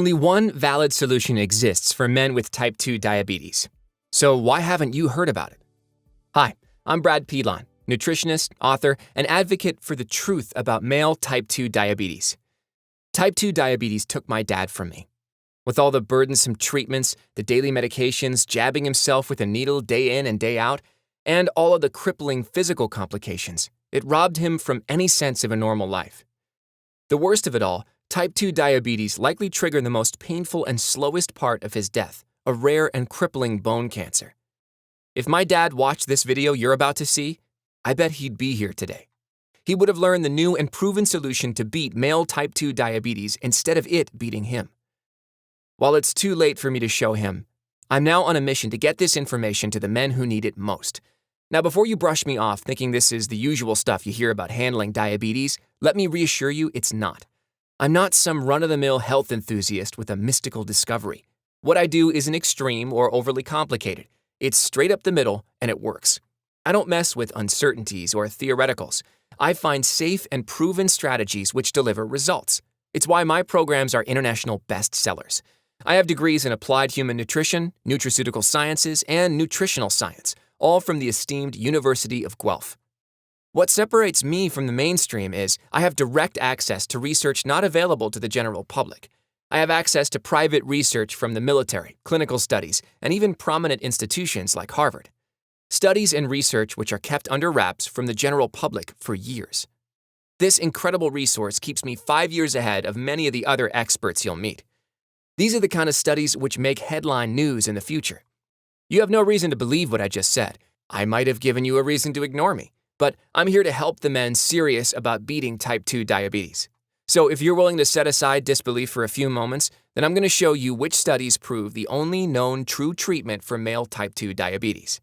Only one valid solution exists for men with type 2 diabetes. So why haven't you heard about it? Hi, I'm Brad Pilon, nutritionist, author, and advocate for the truth about male type 2 diabetes. Type 2 diabetes took my dad from me. With all the burdensome treatments, the daily medications, jabbing himself with a needle day in and day out, and all of the crippling physical complications, it robbed him from any sense of a normal life. The worst of it all, type 2 diabetes likely triggered the most painful and slowest part of his death, a rare and crippling bone cancer. If my dad watched this video you're about to see, I bet he'd be here today. He would have learned the new and proven solution to beat male type 2 diabetes instead of it beating him. While it's too late for me to show him, I'm now on a mission to get this information to the men who need it most. Now, before you brush me off thinking this is the usual stuff you hear about handling diabetes, let me reassure you it's not. I'm not some run-of-the-mill health enthusiast with a mystical discovery. What I do isn't extreme or overly complicated. It's straight up the middle, and it works. I don't mess with uncertainties or theoreticals. I find safe and proven strategies which deliver results. It's why my programs are international bestsellers. I have degrees in applied human nutrition, nutraceutical sciences, and nutritional science, all from the esteemed University of Guelph. What separates me from the mainstream is I have direct access to research not available to the general public. I have access to private research from the military, clinical studies, and even prominent institutions like Harvard. Studies and research which are kept under wraps from the general public for years. This incredible resource keeps me 5 years ahead of many of the other experts you'll meet. These are the kind of studies which make headline news in the future. You have no reason to believe what I just said. I might have given you a reason to ignore me, but I'm here to help the men serious about beating type 2 diabetes. So if you're willing to set aside disbelief for a few moments, then I'm going to show you which studies prove the only known true treatment for male type 2 diabetes.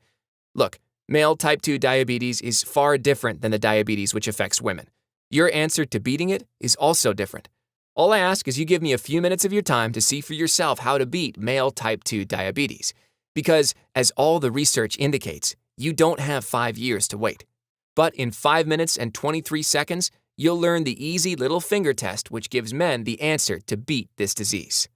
Look, male type 2 diabetes is far different than the diabetes which affects women. Your answer to beating it is also different. All I ask is you give me a few minutes of your time to see for yourself how to beat male type 2 diabetes. Because, as all the research indicates, you don't have 5 years to wait. But in 5 minutes and 23 seconds, you'll learn the easy little finger test which gives men the answer to beat this disease.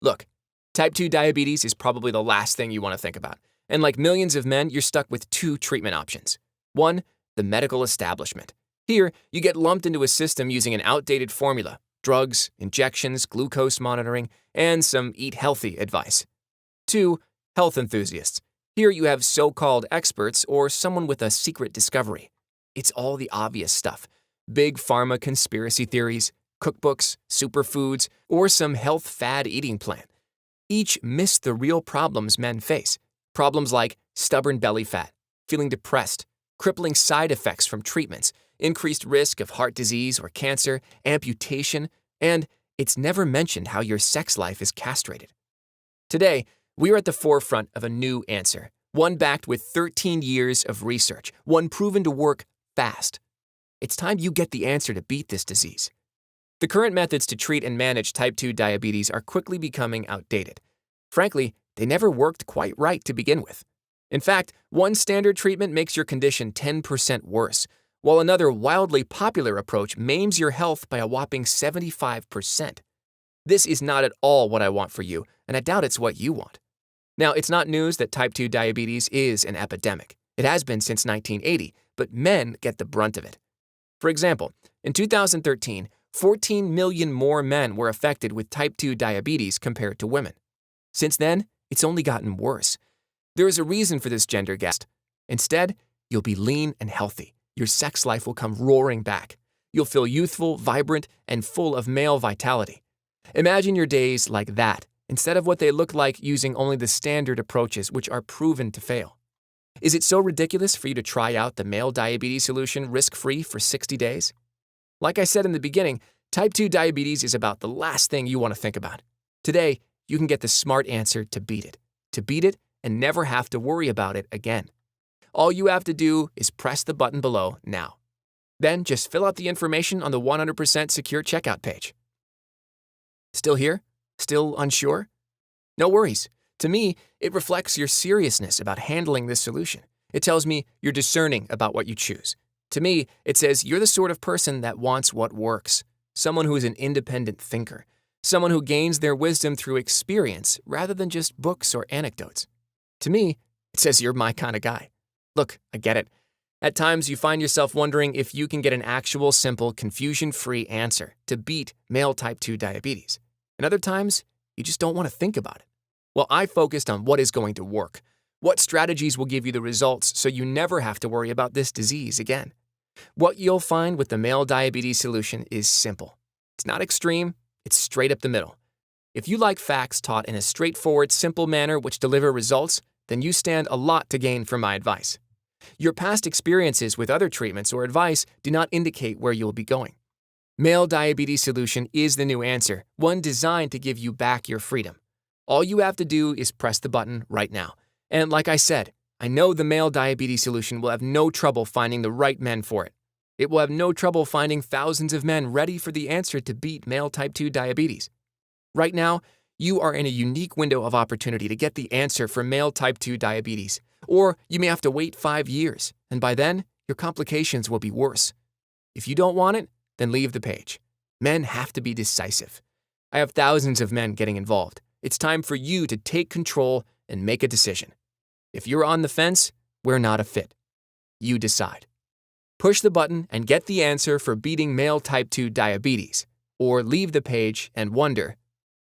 Look, type 2 diabetes is probably the last thing you want to think about. And like millions of men, you're stuck with two treatment options. One, the medical establishment. Here, you get lumped into a system using an outdated formula, drugs, injections, glucose monitoring, and some eat healthy advice. Two, health enthusiasts. Here you have so-called experts or someone with a secret discovery. It's all the obvious stuff. Big pharma conspiracy theories, cookbooks, superfoods, or some health fad eating plan. Each miss the real problems men face. Problems like stubborn belly fat, feeling depressed, crippling side effects from treatments, increased risk of heart disease or cancer, amputation, and it's never mentioned how your sex life is castrated. Today, we are at the forefront of a new answer, one backed with 13 years of research, one proven to work fast. It's time you get the answer to beat this disease. The current methods to treat and manage type 2 diabetes are quickly becoming outdated. Frankly, they never worked quite right to begin with. In fact, one standard treatment makes your condition 10% worse, while another wildly popular approach maims your health by a whopping 75%. This is not at all what I want for you, and I doubt it's what you want. Now, it's not news that type 2 diabetes is an epidemic. It has been since 1980, but men get the brunt of it. For example, in 2013, 14 million more men were affected with type 2 diabetes compared to women. Since then, it's only gotten worse. There is a reason for this gender gap. Instead, you'll be lean and healthy. Your sex life will come roaring back. You'll feel youthful, vibrant, and full of male vitality. Imagine your days like that, instead of what they look like using only the standard approaches which are proven to fail. Is it so ridiculous for you to try out the male diabetes solution risk-free for 60 days? Like I said in the beginning, type 2 diabetes is about the last thing you want to think about. Today, you can get the smart answer to beat it and never have to worry about it again. All you have to do is press the button below now. Then just fill out the information on the 100% secure checkout page. Still here? Still unsure? No worries. To me, it reflects your seriousness about handling this solution. It tells me you're discerning about what you choose. To me, it says you're the sort of person that wants what works, someone who is an independent thinker, someone who gains their wisdom through experience rather than just books or anecdotes. To me, it says you're my kind of guy. Look, I get it. At times, you find yourself wondering if you can get an actual, simple, confusion-free answer to beat male type 2 diabetes. And other times, you just don't want to think about it. Well, I focused on what is going to work. What strategies will give you the results so you never have to worry about this disease again? What you'll find with the male diabetes solution is simple. It's not extreme, it's straight up the middle. If you like facts taught in a straightforward, simple manner which deliver results, then you stand a lot to gain from my advice. Your past experiences with other treatments or advice do not indicate where you'll be going. Male Diabetes Solution is the new answer, one designed to give you back your freedom. All you have to do is press the button right now. And like I said, I know the Male Diabetes Solution will have no trouble finding the right men for it. It will have no trouble finding thousands of men ready for the answer to beat male type 2 diabetes. Right now, you are in a unique window of opportunity to get the answer for male type 2 diabetes. Or you may have to wait 5 years, and by then, your complications will be worse. If you don't want it, then leave the page. Men have to be decisive. I have thousands of men getting involved. It's time for you to take control and make a decision. If you're on the fence, we're not a fit. You decide. Push the button and get the answer for beating male type 2 diabetes, or leave the page and wonder,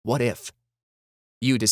what if? You decide.